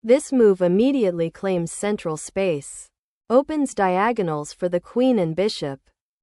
This move immediately claims central space, opens diagonals for the queen and bishop,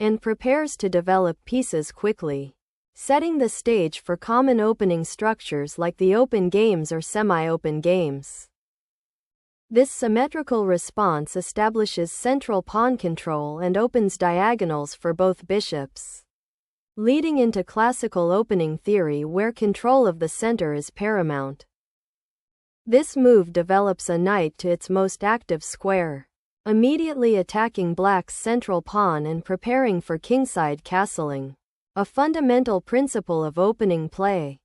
and prepares to develop pieces quickly, setting the stage for common opening structures like the open games or semi-open games. This symmetrical response establishes central pawn control and opens diagonals for both bishops, leading into classical opening theory where control of the center is paramount. This move develops a knight to its most active square, immediately attacking black's central pawn and preparing for kingside castling, a fundamental principle of opening play.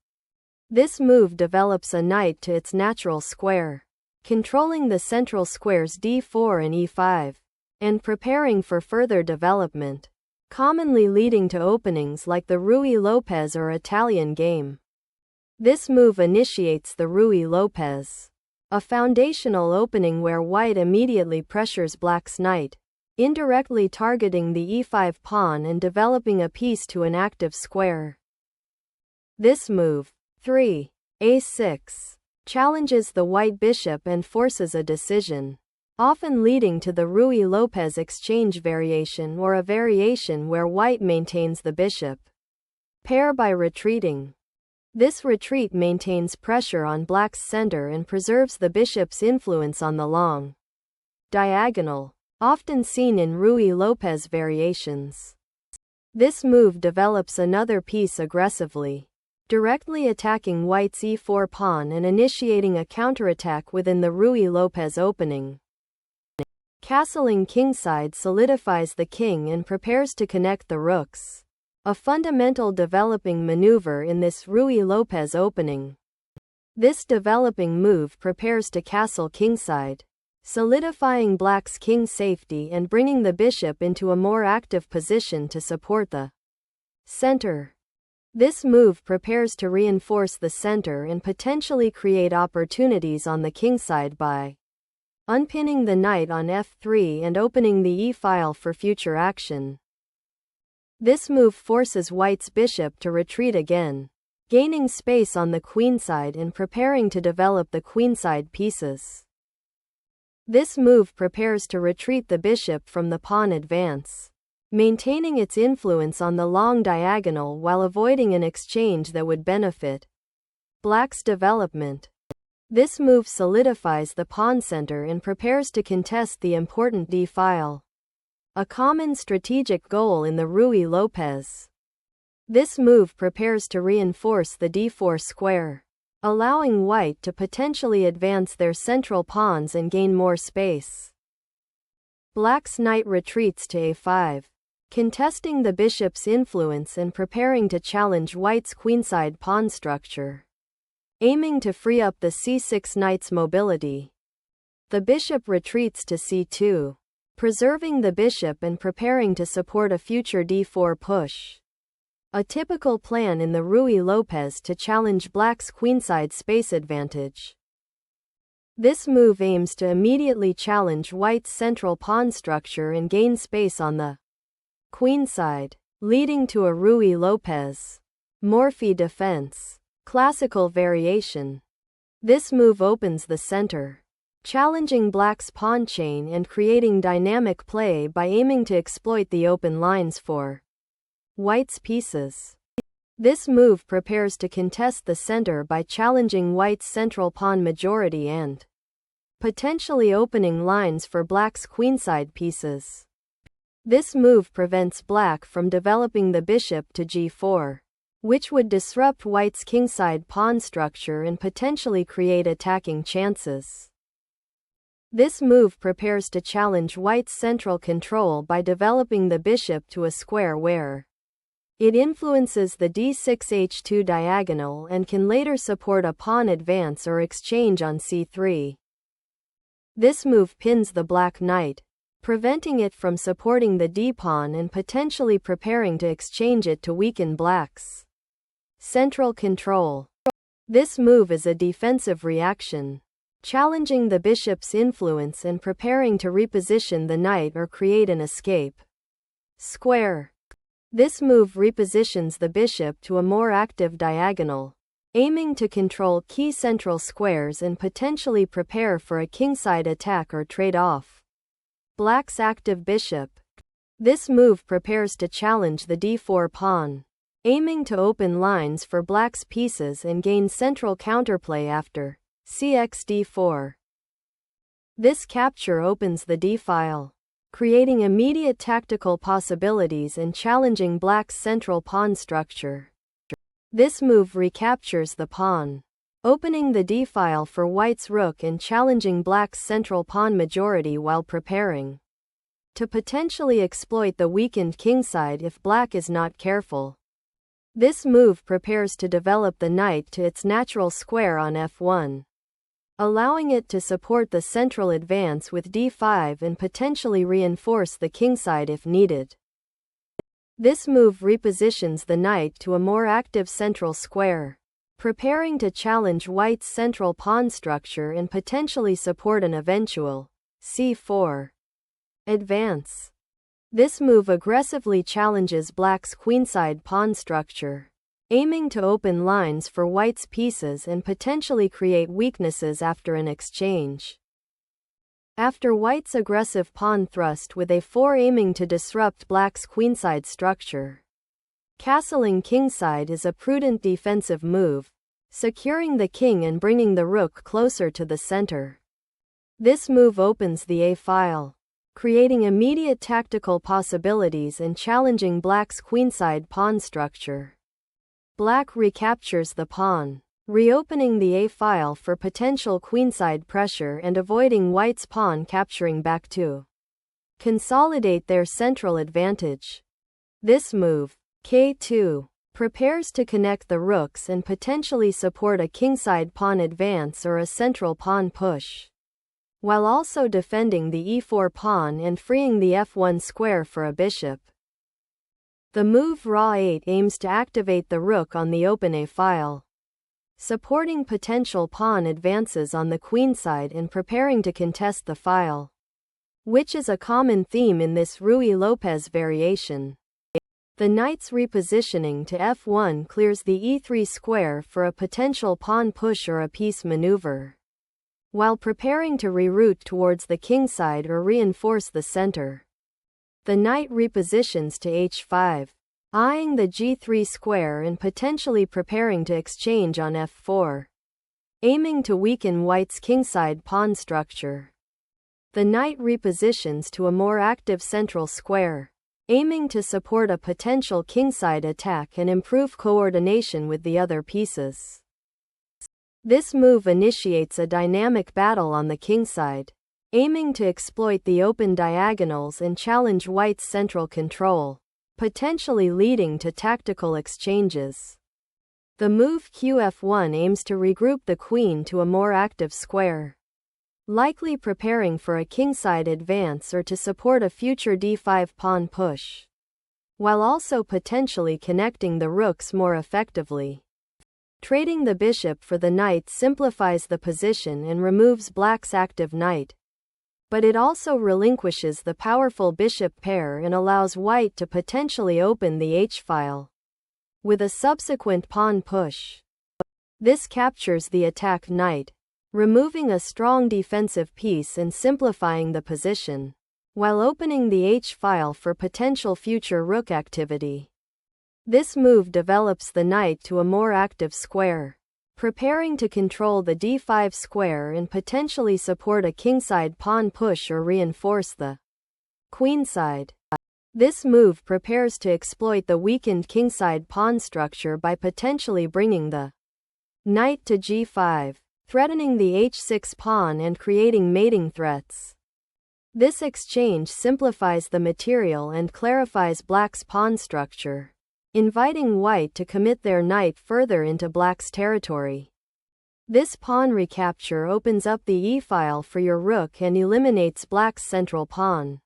This move develops a knight to its natural square, controlling the central squares d4 and e5, and preparing for further development, commonly leading to openings like the Raul-Lopez or Italian game. This move initiates the Raul-Lopez, a foundational opening where white immediately pressures black's knight, indirectly targeting the e5 pawn and developing a piece to an active square. This move, 3, a6, challenges the white bishop and forces a decision, often leading to the Raul-Lopez exchange variation or a variation where white maintains the bishop pair by retreating. This retreat maintains pressure on black's center and preserves the bishop's influence on the long diagonal, often seen in Raul-Lopez variations. This move develops another piece aggressively, directly attacking white's e4 pawn and initiating a counterattack within the Raul-Lopez opening. Castling kingside solidifies the king and prepares to connect the rooks, a fundamental developing maneuver in this Raul-Lopez opening. This developing move prepares to castle kingside, solidifying black's king safety and bringing the bishop into a more active position to support the center. This move prepares to reinforce the center and potentially create opportunities on the kingside by unpinning the knight on f3 and opening the e-file for future action. This move forces white's bishop to retreat again, gaining space on the queenside and preparing to develop the queenside pieces. This move prepares to retreat the bishop from the pawn advance, maintaining its influence on the long diagonal while avoiding an exchange that would benefit black's development. This move solidifies the pawn center and prepares to contest the important d-file, a common strategic goal in the Raul-Lopez. This move prepares to reinforce the d4 square, allowing white to potentially advance their central pawns and gain more space. Black's knight retreats to a5, contesting the bishop's influence and preparing to challenge white's queenside pawn structure, aiming to free up the c6 knight's mobility. The bishop retreats to c2, preserving the bishop and preparing to support a future d4 push, a typical plan in the Raul-Lopez to challenge black's queenside space advantage. This move aims to immediately challenge white's central pawn structure and gain space on the queenside, leading to a Raul-Lopez Morphy defense, classical variation. This move opens the center, challenging black's pawn chain and creating dynamic play by aiming to exploit the open lines for white's pieces. This move prepares to contest the center by challenging white's central pawn majority and potentially opening lines for black's queenside pieces. This move prevents black from developing the bishop to g4, which would disrupt white's kingside pawn structure and potentially create attacking chances. This move prepares to challenge white's central control by developing the bishop to a square where it influences the d6-h2 diagonal and can later support a pawn advance or exchange on c3. This move pins the black knight, preventing it from supporting the d-pawn and potentially preparing to exchange it to weaken black's central control. This move is a defensive reaction, challenging the bishop's influence and preparing to reposition the knight or create an escape square. This move repositions the bishop to a more active diagonal, aiming to control key central squares and potentially prepare for a kingside attack or trade-off. Black's active bishop. This move prepares to challenge the d4 pawn, aiming to open lines for black's pieces and gain central counterplay after cx d4. This capture opens the d-file, creating immediate tactical possibilities and challenging black's central pawn structure. This move recaptures the pawn, opening the d-file for white's rook and challenging black's central pawn majority while preparing to potentially exploit the weakened kingside if black is not careful. This move prepares to develop the knight to its natural square on f1, allowing it to support the central advance with d5 and potentially reinforce the kingside if needed. This move repositions the knight to a more active central square, preparing to challenge white's central pawn structure and potentially support an eventual c4 advance. This move aggressively challenges black's queenside pawn structure, aiming to open lines for white's pieces and potentially create weaknesses after an exchange. After white's aggressive pawn thrust with a4 aiming to disrupt black's queenside structure, castling kingside is a prudent defensive move, securing the king and bringing the rook closer to the center. This move opens the a-file, creating immediate tactical possibilities and challenging black's queenside pawn structure. Black recaptures the pawn, reopening the a-file for potential queenside pressure and avoiding white's pawn capturing back to consolidate their central advantage. This move, k2, prepares to connect the rooks and potentially support a kingside pawn advance or a central pawn push, while also defending the e4 pawn and freeing the f1 square for a bishop. The move Ra8 aims to activate the rook on the open a-file, supporting potential pawn advances on the queenside and preparing to contest the file, which is a common theme in this Raul-Lopez variation. The knight's repositioning to f1 clears the e3 square for a potential pawn push or a piece maneuver, while preparing to reroute towards the kingside or reinforce the center. The knight repositions to h5, eyeing the g3 square and potentially preparing to exchange on f4, aiming to weaken white's kingside pawn structure. The knight repositions to a more active central square, aiming to support a potential kingside attack and improve coordination with the other pieces. This move initiates a dynamic battle on the kingside, aiming to exploit the open diagonals and challenge white's central control, potentially leading to tactical exchanges. The move qf1 aims to regroup the queen to a more active square, likely preparing for a kingside advance or to support a future d5 pawn push, while also potentially connecting the rooks more effectively. Trading the bishop for the knight simplifies the position and removes black's active knight, but it also relinquishes the powerful bishop pair and allows white to potentially open the h-file with a subsequent pawn push. This captures the attack knight, removing a strong defensive piece and simplifying the position, while opening the h-file for potential future rook activity. This move develops the knight to a more active square, preparing to control the d5 square and potentially support a kingside pawn push or reinforce the queenside. This move prepares to exploit the weakened kingside pawn structure by potentially bringing the knight to g5, threatening the h6 pawn and creating mating threats. This exchange simplifies the material and clarifies black's pawn structure, inviting white to commit their knight further into black's territory. This pawn recapture opens up the e-file for your rook and eliminates black's central pawn,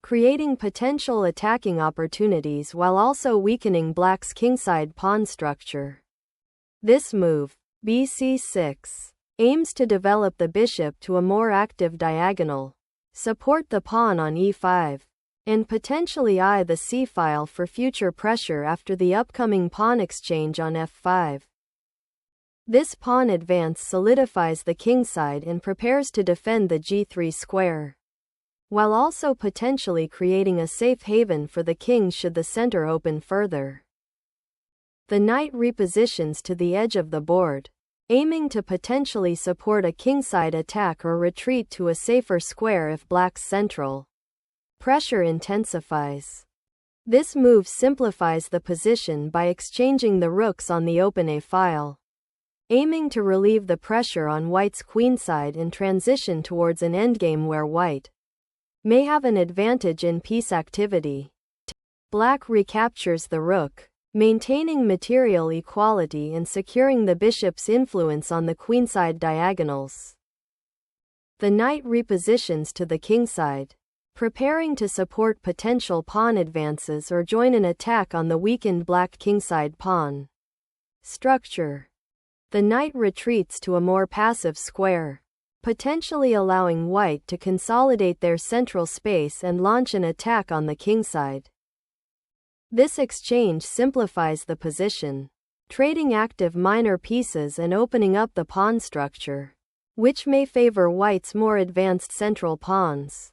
creating potential attacking opportunities while also weakening black's kingside pawn structure. This move, bc6, aims to develop the bishop to a more active diagonal, support the pawn on e5, and potentially eye the c-file for future pressure after the upcoming pawn exchange on f5. This pawn advance solidifies the kingside and prepares to defend the g3 square, while also potentially creating a safe haven for the king should the center open further. The knight repositions to the edge of the board, aiming to potentially support a kingside attack or retreat to a safer square if black's central pressure intensifies. This move simplifies the position by exchanging the rooks on the open A file, aiming to relieve the pressure on white's queenside and transition towards an endgame where white may have an advantage in piece activity. Black recaptures the rook, maintaining material equality and securing the bishop's influence on the queenside diagonals. The knight repositions to the kingside, preparing to support potential pawn advances or join an attack on the weakened black kingside pawn structure. The knight retreats to a more passive square, potentially allowing white to consolidate their central space and launch an attack on the kingside. This exchange simplifies the position, trading active minor pieces and opening up the pawn structure, which may favor white's more advanced central pawns.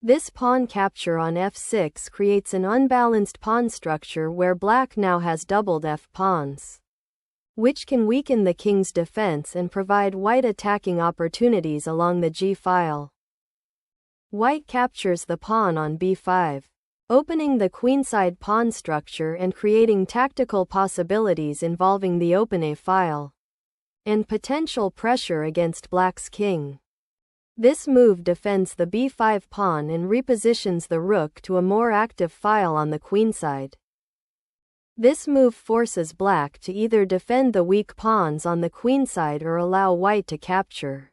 This pawn capture on f6 creates an unbalanced pawn structure where black now has doubled f-pawns, which can weaken the king's defense and provide white attacking opportunities along the g-file. White captures the pawn on b5, opening the queenside pawn structure and creating tactical possibilities involving the open A file and potential pressure against black's king. This move defends the b5 pawn and repositions the rook to a more active file on the queenside. This move forces black to either defend the weak pawns on the queenside or allow white to capture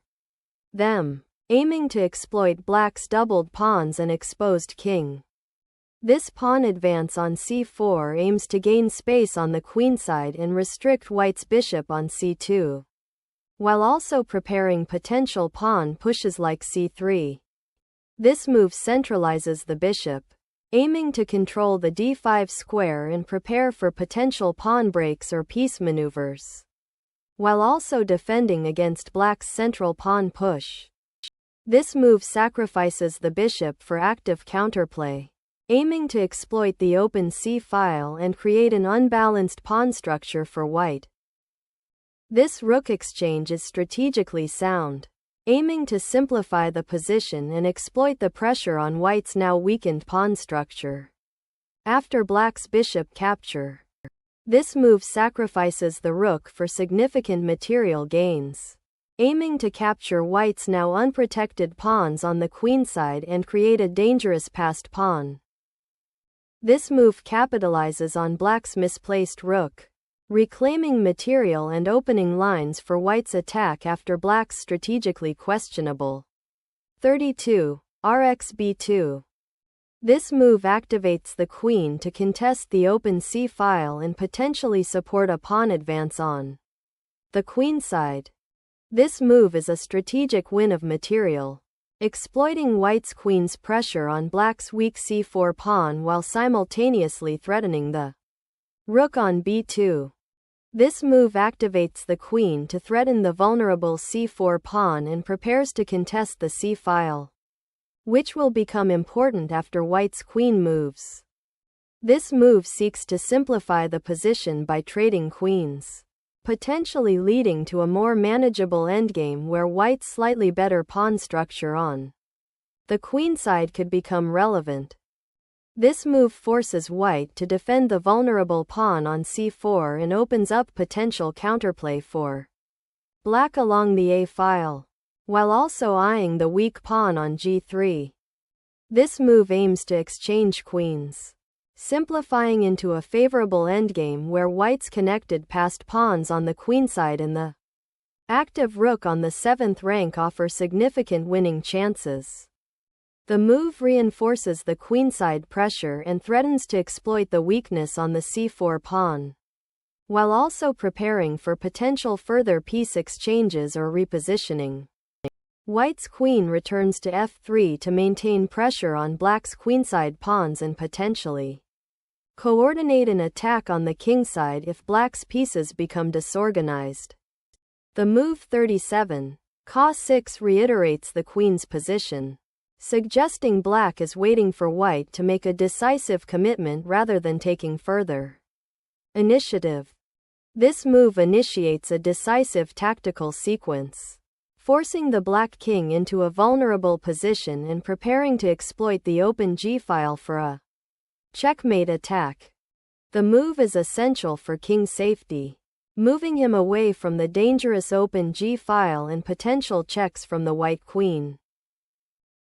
them, aiming to exploit black's doubled pawns and exposed king. This pawn advance on c4 aims to gain space on the queenside and restrict white's bishop on c2, while also preparing potential pawn pushes like c3. This move centralizes the bishop, aiming to control the d5 square and prepare for potential pawn breaks or piece maneuvers, while also defending against black's central pawn push. This move sacrifices the bishop for active counterplay, aiming to exploit the open c-file and create an unbalanced pawn structure for white. This rook exchange is strategically sound, aiming to simplify the position and exploit the pressure on white's now weakened pawn structure. After black's bishop capture, this move sacrifices the rook for significant material gains, aiming to capture white's now unprotected pawns on the queenside and create a dangerous passed pawn. This move capitalizes on black's misplaced rook, reclaiming material and opening lines for white's attack after black's strategically questionable 32 rxb2. This move activates the queen to contest the open c-file and potentially support a pawn advance on the queenside. This move is a strategic win of material, exploiting white's queen's pressure on black's weak c4 pawn while simultaneously threatening the rook on b2. This move activates the queen to threaten the vulnerable c4 pawn and prepares to contest the c-file, which will become important after white's queen moves. This move seeks to simplify the position by trading queens, potentially leading to a more manageable endgame where white's slightly better pawn structure on the queenside could become relevant. This move forces white to defend the vulnerable pawn on c4 and opens up potential counterplay for black along the a-file, while also eyeing the weak pawn on g3. This move aims to exchange queens, simplifying into a favorable endgame where white's connected passed pawns on the queenside and the active rook on the 7th rank offer significant winning chances. The move reinforces the queenside pressure and threatens to exploit the weakness on the c4 pawn, while also preparing for potential further piece exchanges or repositioning. White's queen returns to f3 to maintain pressure on black's queenside pawns and potentially coordinate an attack on the kingside if black's pieces become disorganized. The move 37, Ca6 reiterates the queen's position, suggesting black is waiting for white to make a decisive commitment rather than taking further initiative. This move initiates a decisive tactical sequence, forcing the black king into a vulnerable position and preparing to exploit the open g-file for a checkmate attack. The move is essential for king's safety, moving him away from the dangerous open g-file and potential checks from the white queen.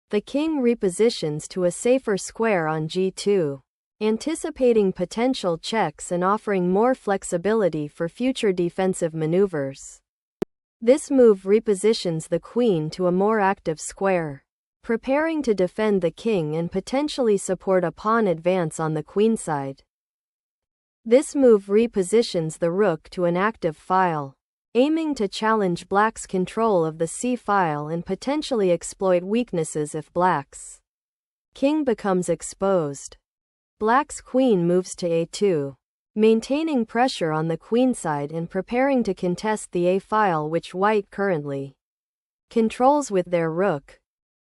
The king repositions to a safer square on g2, anticipating potential checks and offering more flexibility for future defensive maneuvers. This move repositions the queen to a more active square, preparing to defend the king and potentially support a pawn advance on the queenside. This move repositions the rook to an active file, aiming to challenge black's control of the c-file and potentially exploit weaknesses if black's king becomes exposed. Black's queen moves to a2, maintaining pressure on the queenside and preparing to contest the a-file which white currently controls with their rook.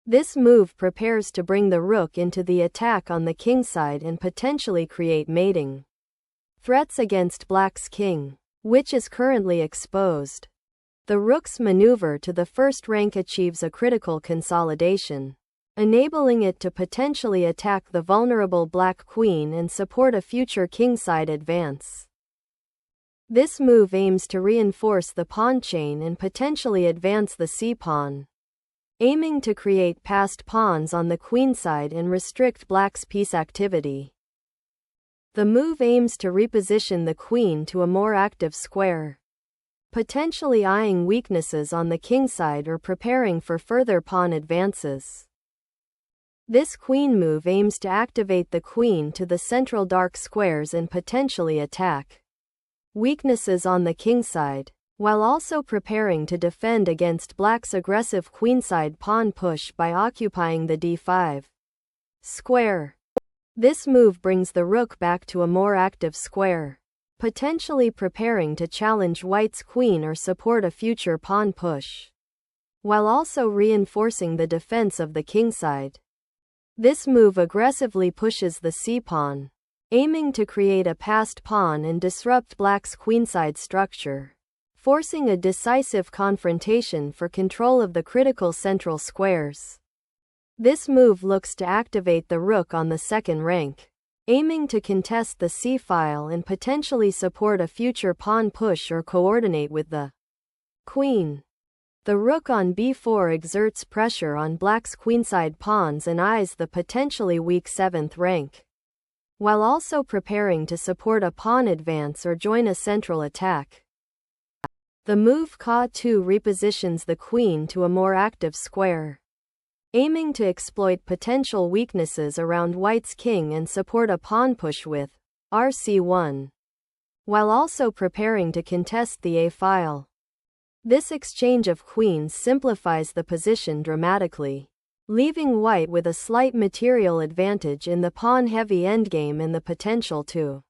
This move prepares to bring the rook into the attack on the kingside and potentially create mating threats against black's king, which is currently exposed. The rook's maneuver to the first rank achieves a critical consolidation, enabling it to potentially attack the vulnerable black queen and support a future kingside advance. This move aims to reinforce the pawn chain and potentially advance the c-pawn, aiming to create passed pawns on the queenside and restrict black's piece activity. The move aims to reposition the queen to a more active square, potentially eyeing weaknesses on the kingside or preparing for further pawn advances. This queen move aims to activate the queen to the central dark squares and potentially attack weaknesses on the kingside, while also preparing to defend against black's aggressive queenside pawn push by occupying the d5 square. This move brings the rook back to a more active square, potentially preparing to challenge white's queen or support a future pawn push, while also reinforcing the defense of the kingside. This move aggressively pushes the c-pawn, aiming to create a passed pawn and disrupt black's queenside structure, forcing a decisive confrontation for control of the critical central squares. This move looks to activate the rook on the second rank, aiming to contest the c-file and potentially support a future pawn push or coordinate with the queen. The rook on b4 exerts pressure on black's queenside pawns and eyes the potentially weak 7th rank, while also preparing to support a pawn advance or join a central attack. The move Ca2 repositions the queen to a more active square, aiming to exploit potential weaknesses around white's king and support a pawn push with rc1, while also preparing to contest the a-file. This exchange of queens simplifies the position dramatically, leaving white with a slight material advantage in the pawn-heavy endgame and the potential to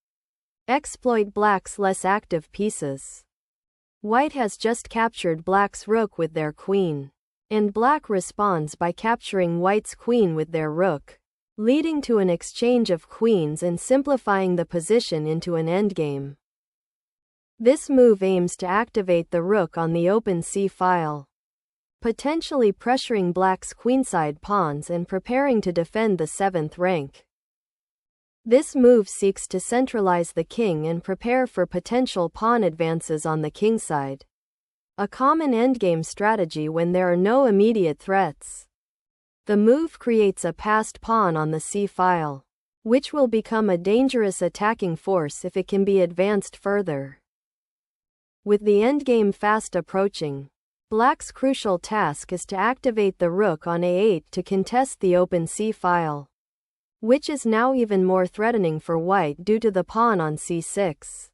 exploit black's less active pieces. White has just captured black's rook with their queen, and black responds by capturing white's queen with their rook, leading to an exchange of queens and simplifying the position into an endgame. This move aims to activate the rook on the open c-file, potentially pressuring black's queenside pawns and preparing to defend the 7th rank. This move seeks to centralize the king and prepare for potential pawn advances on the kingside, a common endgame strategy when there are no immediate threats. The move creates a passed pawn on the c-file, which will become a dangerous attacking force if it can be advanced further. With the endgame fast approaching, black's crucial task is to activate the rook on a8 to contest the open c-file, which is now even more threatening for white due to the pawn on c6.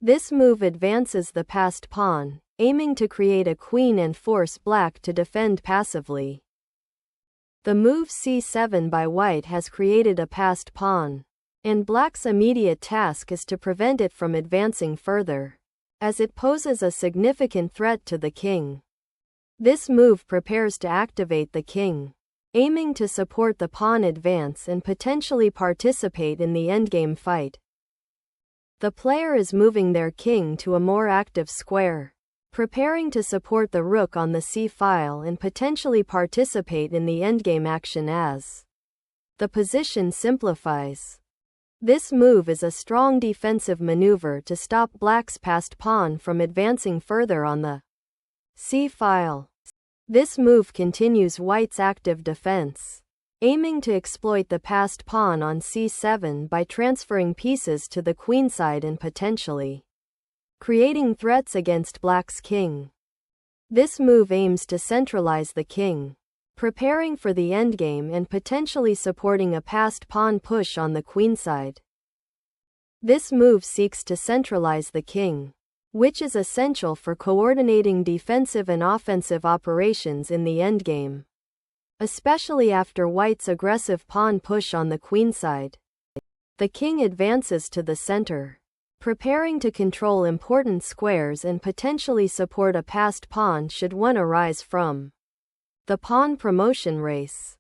This move advances the passed pawn, aiming to create a queen and force black to defend passively. The move c7 by white has created a passed pawn, and black's immediate task is to prevent it from advancing further. as it poses a significant threat to the king. This move prepares to activate the king, aiming to support the pawn advance and potentially participate in the endgame fight. The player is moving their king to a more active square, preparing to support the rook on the c-file and potentially participate in the endgame action as the position simplifies. This move is a strong defensive maneuver to stop black's passed pawn from advancing further on the c-file. This move continues white's active defense, aiming to exploit the passed pawn on c7 by transferring pieces to the queenside and potentially creating threats against black's king. This move aims to centralize the king, preparing for the endgame and potentially supporting a passed pawn push on the queenside. This move seeks to centralize the king, which is essential for coordinating defensive and offensive operations in the endgame, especially after white's aggressive pawn push on the queenside. The king advances to the center, preparing to control important squares and potentially support a passed pawn should one arise from the pawn promotion race.